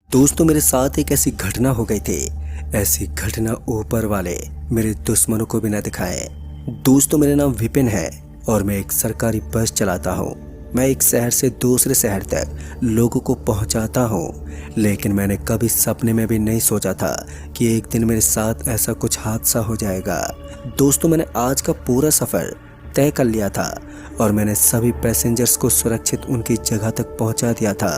दोस्तों मेरे साथ एक ऐसी घटना हो गई थी। ऐसी घटना ऊपर वाले मेरे दुश्मनों को भी न दिखाए। दोस्तों मेरा नाम विपिन है और मैं एक सरकारी बस चलाता हूँ। मैं एक शहर से दूसरे शहर तक लोगों को पहुँचाता हूँ, लेकिन मैंने कभी सपने में भी नहीं सोचा था कि एक दिन मेरे साथ ऐसा कुछ हादसा हो जाएगा। दोस्तों मैंने आज का पूरा सफ़र तय कर लिया था और मैंने सभी पैसेंजर्स को सुरक्षित उनकी जगह तक पहुंचा दिया था।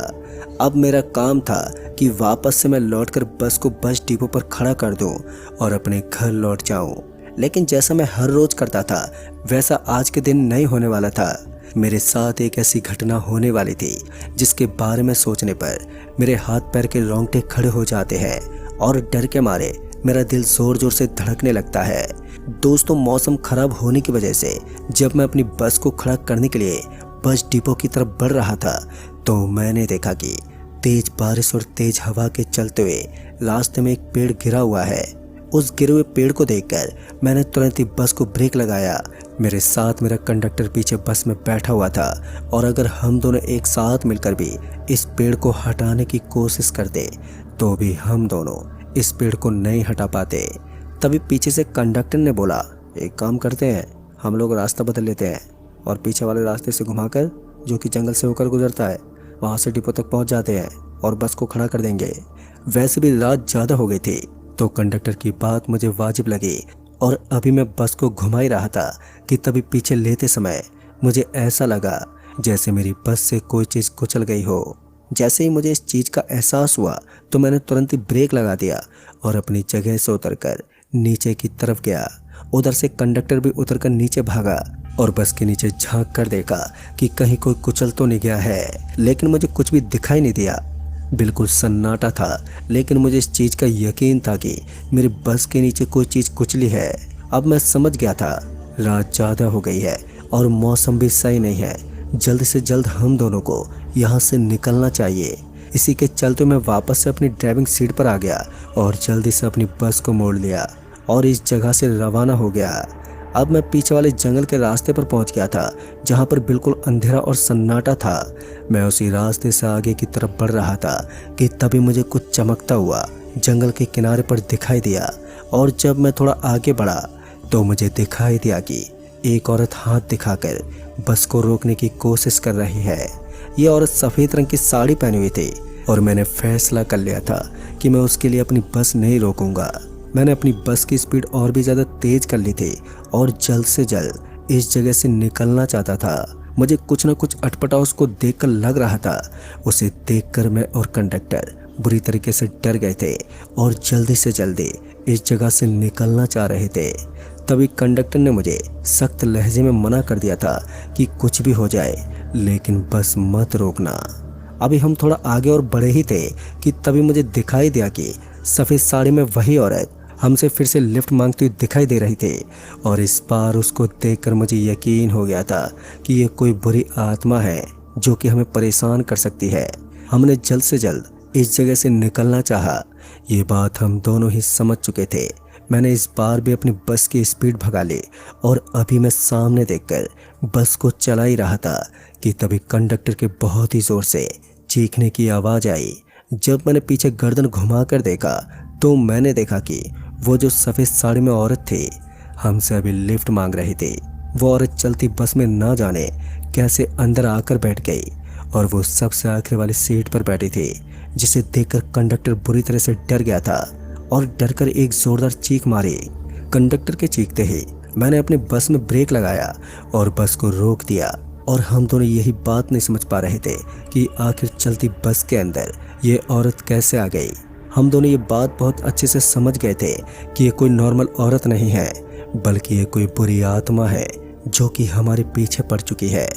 अब मेरा काम था कि वापस से मैं लौटकर बस को बस डिपो पर खड़ा कर दूं और अपने घर लौट जाऊं। लेकिन जैसा मैं हर रोज करता था वैसा आज के दिन नहीं होने वाला था। मेरे साथ एक ऐसी घटना होने वाली थी जिसके बारे में सोचने पर मेरे हाथ पैर के रोंगटे खड़े हो जाते हैं और डर के मारे मेरा दिल जोर जोर से धड़कने लगता है। दोस्तों मौसम खराब होने की वजह से जब मैं अपनी बस को खड़ा करने के लिए बस डिपो की तरफ बढ़ रहा था तो मैंने देखा कि तेज बारिश और तेज हवा के चलते हुए रास्ते में एक पेड़ गिरा हुआ है। उस गिरे हुए पेड़ को देखकर मैंने तुरंत ही बस को ब्रेक लगाया। मेरे साथ मेरा कंडक्टर पीछे बस में बैठा हुआ था और अगर हम दोनों एक साथ मिलकर भी इस पेड़ को हटाने की कोशिश करते तो भी हम दोनों इस पेड़ को नहीं हटा पाते। तभी पीछे से कंडक्टर ने बोला, एक काम करते हैं, हम लोग रास्ता बदल लेते हैं और पीछे वाले रास्ते से घुमाकर जो कि जंगल से होकर गुजरता है वहाँ से डिपो तक पहुँच जाते हैं और बस को खड़ा कर देंगे। वैसे भी रात ज़्यादा हो गई थी तो कंडक्टर की बात मुझे वाजिब लगी और अभी मैं बस को घुमा ही रहा था कि तभी पीछे लेते समय मुझे ऐसा लगा जैसे मेरी बस से कोई चीज़ कुचल गई हो। जैसे ही मुझे इस चीज़ का एहसास हुआ तो मैंने तुरंत ही ब्रेक लगा दिया और अपनी जगह से उतरकर नीचे की तरफ गया। उधर से कंडक्टर भी उतरकर नीचे भागा और बस के नीचे झांक कर देखा कि कहीं कोई कुचल तो नहीं गया है, लेकिन मुझे कुछ भी दिखाई नहीं दिया। बिल्कुल सन्नाटा था, लेकिन मुझे इस चीज़ का यकीन था कि मेरी बस के नीचे कोई चीज़ कुचली है। अब मैं समझ गया था रात ज़्यादा हो गई है और मौसम भी सही नहीं है। जल्द से जल्द हम दोनों को यहाँ से निकलना चाहिए। इसी के चलते मैं वापस से अपनी ड्राइविंग सीट पर आ गया और जल्दी से अपनी बस को मोड़ लिया और इस जगह से रवाना हो गया। अब मैं पीछे वाले जंगल के रास्ते पर पहुंच गया था जहां पर बिल्कुल अंधेरा और सन्नाटा था। मैं उसी रास्ते से आगे की तरफ बढ़ रहा था कि तभी मुझे कुछ चमकता हुआ जंगल के किनारे पर दिखाई दिया और जब मैं थोड़ा आगे बढ़ा तो मुझे दिखाई दिया कि एक औरत हाथ दिखाकर बस को रोकने की कोशिश कर रही है। ये औरत सफ़ेद रंग की साड़ी पहनी हुई थी और मैंने फैसला कर लिया था कि मैं उसके लिए अपनी बस नहीं रोकूंगा। मैंने अपनी बस की स्पीड और भी ज़्यादा तेज कर ली थी और जल्द से जल्द इस जगह से निकलना चाहता था। मुझे कुछ न कुछ अटपटा उसको देखकर लग रहा था। उसे देखकर मैं और कंडक्टर बुरी तरीके से डर गए थे और जल्दी से जल्दी इस जगह से निकलना चाह रहे थे। तभी कंडक्टर ने मुझे सख्त लहजे में मना कर दिया था कि कुछ भी हो जाए लेकिन बस मत रोकना। अभी हम थोड़ा आगे और बढ़े ही थे कि तभी मुझे दिखाई दिया कि सफ़ेद साड़ी में वही औरत हमसे फिर से लिफ्ट मांगती हुई दिखाई दे रही थी और इस बार उसको देखकर मुझे यकीन हो गया था कि ये कोई बुरी आत्मा है जो कि हमें परेशान कर सकती है। हमने जल्द से जल्द इस जगह से निकलना चाहा। ये बात हम दोनों ही समझ चुके थे। मैंने इस बार भी अपनी बस की स्पीड भगा ली और अभी मैं सामने देखकर बस को चला ही रहा था कि तभी कंडक्टर के बहुत ही ज़ोर से चीखने की आवाज़ आई। जब मैंने पीछे गर्दन घुमाकर देखा तो मैंने देखा कि वो जो सफ़ेद साड़ी में औरत थी हमसे अभी लिफ्ट मांग रही थी। वो औरत चलती बस में ना जाने कैसे अंदर आकर बैठ गई और वो सबसे आखिरी वाली सीट पर बैठी थी, जिसे देखकर कंडक्टर बुरी तरह से डर गया था और डरकर एक जोरदार चीख मारी। कंडक्टर के चीखते ही मैंने अपनी बस में ब्रेक लगाया और बस को रोक दिया और हम दोनों यही बात नहीं समझ पा रहे थे कि आखिर चलती बस के अंदर ये औरत कैसे आ गई। हम दोनों ये बात बहुत अच्छे से समझ गए थे कि ये कोई नॉर्मल औरत नहीं है बल्कि ये कोई बुरी आत्मा है जो कि हमारे पीछे पड़ चुकी है।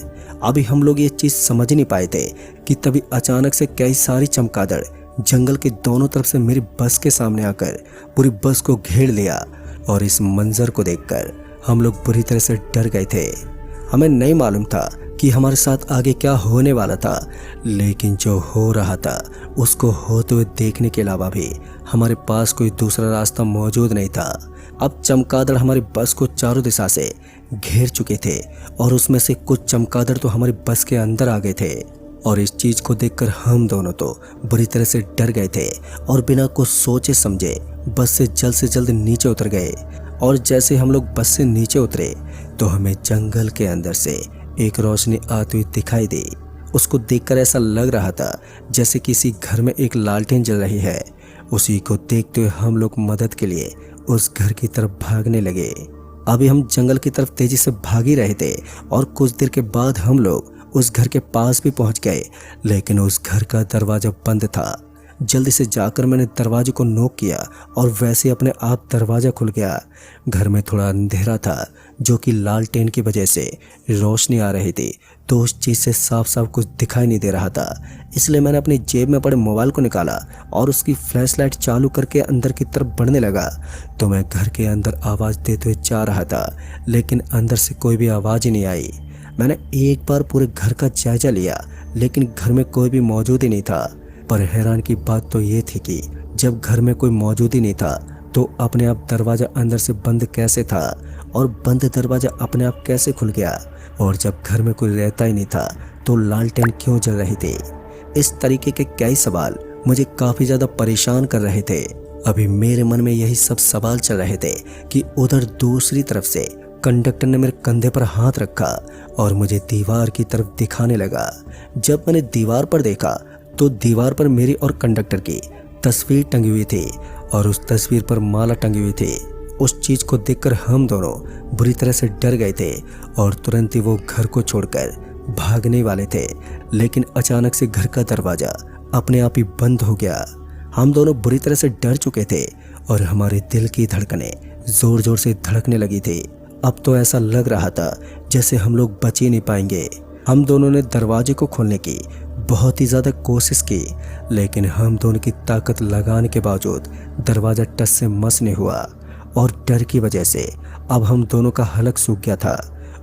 अभी हम लोग ये चीज़ समझ नहीं पाए थे कि तभी अचानक से कई सारी चमगादड़ जंगल के दोनों तरफ से मेरी बस के सामने आकर पूरी बस को घेर लिया और इस मंजर को देखकर हम लोग बुरी तरह से डर गए थे। हमें नहीं मालूम था कि हमारे साथ आगे क्या होने वाला था, लेकिन जो हो रहा था उसको होते हुए देखने के अलावा भी हमारे पास कोई दूसरा रास्ता मौजूद नहीं था। अब चमगादड़ हमारी बस को चारों दिशा से घेर चुके थे और उसमें से कुछ चमगादड़ तो हमारी बस के अंदर आ गए थे और इस चीज को देखकर हम दोनों तो बुरी तरह से डर गए थे और बिना कुछ सोचे समझे बस से जल्द नीचे उतर गए। और जैसे हम लोग बस से नीचे उतरे तो हमें जंगल के अंदर से एक रोशनी आती हुई दिखाई दी। उसको देखकर ऐसा लग रहा था जैसे किसी घर में एक लालटेन जल रही है। उसी को देखते हुए हम लोग मदद के लिए उस घर की तरफ भागने लगे। अभी हम जंगल की तरफ तेजी से भाग ही रहे थे और कुछ देर के बाद हम लोग उस घर के पास भी पहुंच गए, लेकिन उस घर का दरवाजा बंद था। जल्दी से जाकर मैंने दरवाजे को नॉक किया और वैसे अपने आप दरवाजा खुल गया। घर में थोड़ा अंधेरा था, जो कि लालटेन की वजह से रोशनी आ रही थी, तो उस चीज़ से साफ साफ कुछ दिखाई नहीं दे रहा था। इसलिए मैंने अपनी जेब में पड़े मोबाइल को निकाला और उसकी फ्लैश लाइट चालू करके अंदर की तरफ बढ़ने लगा। तो मैं घर के अंदर आवाज़ देते हुए जा रहा था, लेकिन अंदर से कोई भी आवाज़ ही नहीं आई। मैंने एक बार पूरे घर का जायजा लिया, लेकिन घर में कोई भी मौजूद ही नहीं था। पर हैरान की बात तो ये थी कि जब घर में कोई मौजूद ही नहीं था तो अपने आप दरवाज़ा अंदर से बंद कैसे था और बंद दरवाज़ा अपने आप कैसे खुल गया, और जब घर में कोई रहता ही नहीं था तो लालटेन क्यों जल रही थी। इस तरीके के कई सवाल मुझे काफ़ी ज़्यादा परेशान कर रहे थे। अभी मेरे मन में यही सब सवाल चल रहे थे कि उधर दूसरी तरफ से कंडक्टर ने मेरे कंधे पर हाथ रखा और मुझे दीवार की तरफ दिखाने लगा। जब मैंने दीवार पर देखा तो दीवार पर मेरी और कंडक्टर की तस्वीर टंगी हुई थी और उस तस्वीर पर माला टंगी हुई थी। उस चीज़ को देखकर हम दोनों बुरी तरह से डर गए थे और तुरंत ही वो घर को छोड़कर भागने वाले थे, लेकिन अचानक से घर का दरवाज़ा अपने आप ही बंद हो गया। हम दोनों बुरी तरह से डर चुके थे और हमारे दिल की धड़कनें ज़ोर ज़ोर से धड़कने लगी थी। अब तो ऐसा लग रहा था जैसे हम लोग बच ही नहीं पाएंगे। हम दोनों ने दरवाजे को खोलने की बहुत ही ज़्यादा कोशिश की, लेकिन हम दोनों की ताकत लगाने के बावजूद दरवाज़ा टस से मस नहीं हुआ और डर की वजह से अब हम दोनों का हलक सूख गया था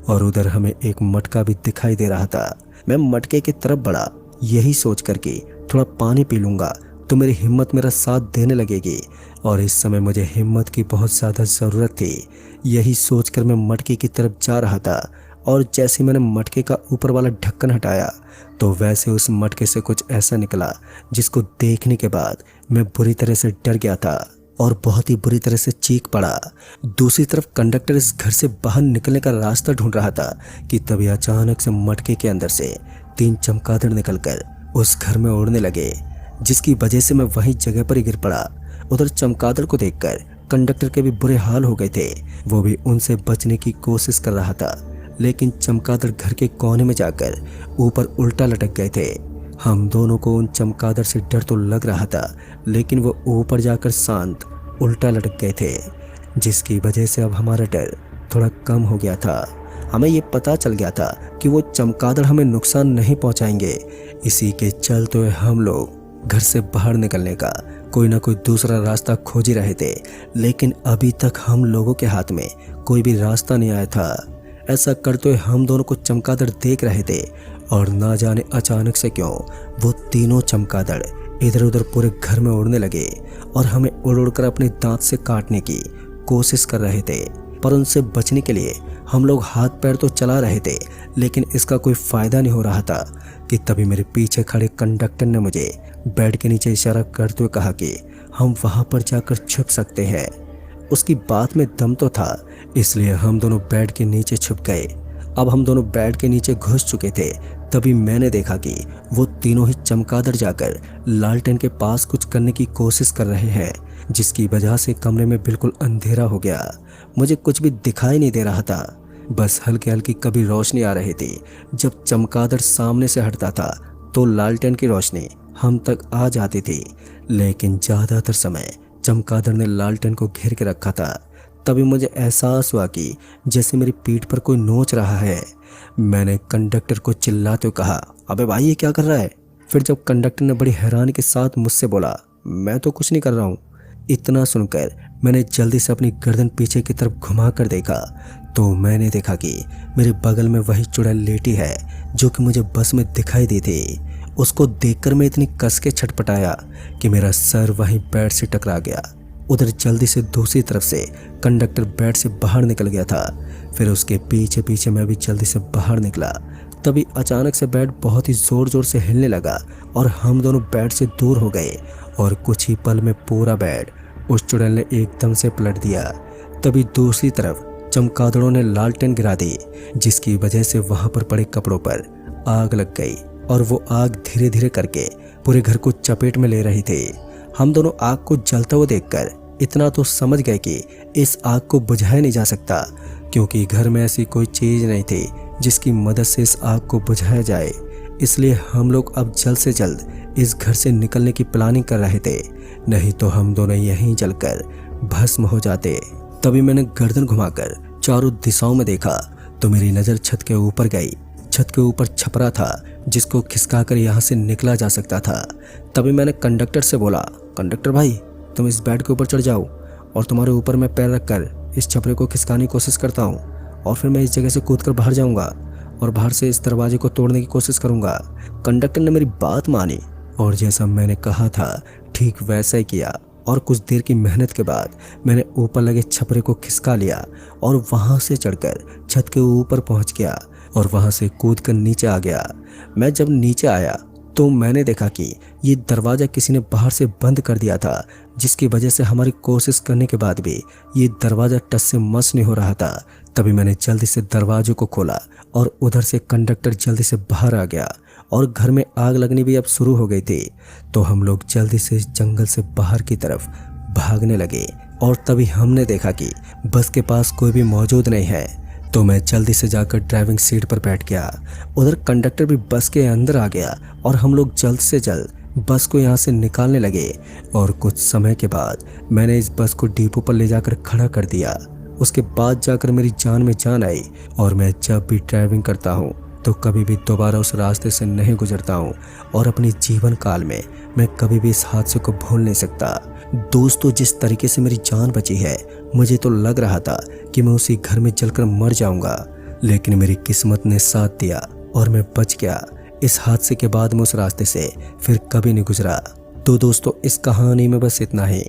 और उधर हमें एक मटका भी दिखाई दे रहा था। मैं मटके की तरफ बढ़ा, यही सोच कर कि थोड़ा पानी पी लूँगा तो मेरी हिम्मत मेरा साथ देने लगेगी, और इस समय मुझे हिम्मत की बहुत ज़्यादा ज़रूरत थी। यही सोचकर मैं मटके की तरफ जा रहा था और जैसे मैंने मटके का ऊपर वाला ढक्कन हटाया तो वैसे उस मटके से कुछ ऐसा निकला जिसको देखने के बाद मैं बुरी तरह से डर गया था और बहुत ही बुरी तरह से चीख पड़ा। दूसरी तरफ कंडक्टर इस घर से बाहर निकलने का रास्ता ढूंढ रहा था कि तभी अचानक से मटके के अंदर से 3 चमगादड़ निकलकर उस घर में उड़ने लगे, जिसकी वजह से मैं वहीं जगह पर ही गिर पड़ा। उधर चमगादड़ को देखकर कंडक्टर के भी बुरे हाल हो गए थे। वो भी उनसे बचने की कोशिश कर रहा था, लेकिन चमगादड़ घर के कोने में जाकर ऊपर उल्टा लटक गए थे। हम दोनों को उन चमगादड़ से डर तो लग रहा था, लेकिन वो ऊपर जाकर शांत उल्टा लटक गए थे, जिसकी वजह से अब हमारा डर थोड़ा कम हो गया था। हमें ये पता चल गया था कि वो चमगादड़ हमें नुकसान नहीं पहुंचाएंगे। इसी के चलते हुए हम लोग घर से बाहर निकलने का कोई ना कोई दूसरा रास्ता खोज ही रहे थे, लेकिन अभी तक हम लोगों के हाथ में कोई भी रास्ता नहीं आया था। ऐसा करते हुए हम दोनों को चमगादड़ देख रहे थे और ना जाने अचानक से क्यों वो तीनों चमगादड़ इधर उधर पूरे घर में उड़ने लगे और हमें उड़ उड़कर अपने दांत से काटने की कोशिश कर रहे थे। पर उनसे बचने के लिए हम लोग हाथ पैर तो चला रहे थे, लेकिन इसका कोई फ़ायदा नहीं हो रहा था कि तभी मेरे पीछे खड़े कंडक्टर ने मुझे बेड के नीचे इशारा करते हुए कहा कि हम वहाँ पर जाकर छुप सकते हैं। उसकी बात में दम तो था, इसलिए हम दोनों बेड के नीचे छुप गए। अब हम दोनों बेड के नीचे घुस चुके थे, तभी मैंने देखा कि वो तीनों ही चमगादड़ जाकर लालटेन के पास कुछ करने की कोशिश कर रहे हैं, जिसकी वजह से कमरे में बिल्कुल अंधेरा हो गया। मुझे कुछ भी दिखाई नहीं दे रहा था, बस हल्की हल्की कभी रोशनी आ रही थी। जब चमगादड़ सामने से हटता था तो लालटेन की रोशनी हम तक आ जाती थी, लेकिन ज़्यादातर समय चमगादड़ ने लालटेन को घेर के रखा था। तभी मुझे एहसास हुआ कि जैसे मेरी पीठ पर कोई नोच रहा है। मैंने कंडक्टर को चिल्लाते हुए कहा, अबे भाई ये क्या कर रहा है? फिर जब कंडक्टर ने बड़ी हैरानी के साथ मुझसे बोला, मैं तो कुछ नहीं कर रहा हूँ। इतना सुनकर मैंने जल्दी से अपनी गर्दन पीछे की तरफ घुमा कर देखा तो मैंने देखा कि मेरे बगल में वही चुड़ैल लेटी है जो कि मुझे बस में दिखाई दी थी। उसको देखकर मैं इतनी कस के छटपटाया कि मेरा सर वहीं बेड से टकरा गया। उधर जल्दी से दूसरी तरफ से कंडक्टर बेड से बाहर निकल गया था। फिर उसके पीछे पीछे मैं भी जल्दी से बाहर निकला तभी अचानक से बेड बहुत ही जोर जोर से हिलने लगा और हम दोनों बेड से दूर हो गए और कुछ ही पल में पूरा बेड उस चुड़ैल ने एकदम से पलट दिया। तभी दूसरी तरफ चमगादड़ों ने लालटेन गिरा दी, जिसकी वजह से वहां पर पड़े कपड़ों पर आग लग गई और वो आग धीरे धीरे करके पूरे घर को चपेट में ले रही थी। हम दोनों आग को जलता हुआ देखकर इतना तो समझ गए कि इस आग को बुझाया नहीं जा सकता, क्योंकि घर में ऐसी कोई चीज नहीं थी जिसकी मदद से इस आग को बुझाया जाए। इसलिए हम लोग अब जल्द से जल्द इस घर से निकलने की प्लानिंग कर रहे थे, नहीं तो हम दोनों यहीं जलकर भस्म हो जाते। तभी मैंने गर्दन घुमाकर चारों दिशाओं में देखा तो मेरी नज़र छत के ऊपर गई। छत के ऊपर छपरा था जिसको खिसकाकर यहाँ से निकला जा सकता था। तभी मैंने कंडक्टर से बोला, कंडक्टर भाई तुम इस बेड के ऊपर चढ़ जाओ और तुम्हारे ऊपर मैं पैर रखकर इस छपरे को खिसकाने की कोशिश करता हूँ और फिर मैं इस जगह से कूदकर बाहर जाऊँगा और बाहर से इस दरवाजे को तोड़ने की कोशिश करूँगा। कंडक्टर ने मेरी बात मानी और जैसा मैंने कहा था ठीक वैसा ही किया और कुछ देर की मेहनत के बाद मैंने ऊपर लगे छपरे को खिसका लिया और वहां से चढ़कर छत के ऊपर पहुंच गया और वहां से कूदकर नीचे आ गया। मैं जब नीचे आया तो मैंने देखा कि ये दरवाज़ा किसी ने बाहर से बंद कर दिया था, जिसकी वजह से हमारी कोशिश करने के बाद भी ये दरवाज़ा टस से मस नहीं हो रहा था। तभी मैंने जल्दी से दरवाजे को खोला और उधर से कंडक्टर जल्दी से बाहर आ गया और घर में आग लगनी भी अब शुरू हो गई थी। तो हम लोग जल्दी से इस जंगल से बाहर की तरफ भागने लगे और तभी हमने देखा कि बस के पास कोई भी मौजूद नहीं है। तो मैं जल्दी से जाकर ड्राइविंग सीट पर बैठ गया। उधर कंडक्टर भी बस के अंदर आ गया और हम लोग जल्द से जल्द बस को यहाँ से निकालने लगे और कुछ समय के बाद मैंने इस बस को डिपो पर ले जाकर खड़ा कर दिया। उसके बाद जाकर मेरी जान में जान आई और मैं जब भी ड्राइविंग करता हूँ तो कभी भी दोबारा उस रास्ते से नहीं गुजरता हूँ और अपने जीवन काल में मैं कभी भी इस हादसे को भूल नहीं सकता। दोस्तों, जिस तरीके से मेरी जान बची है मुझे तो लग रहा था कि मैं उसी घर में जलकर मर जाऊंगा, लेकिन मेरी किस्मत ने साथ दिया और मैं बच गया। इस हादसे के बाद मैं उस रास्ते से फिर कभी नहीं गुजरा। तो दोस्तों, इस कहानी में बस इतना ही।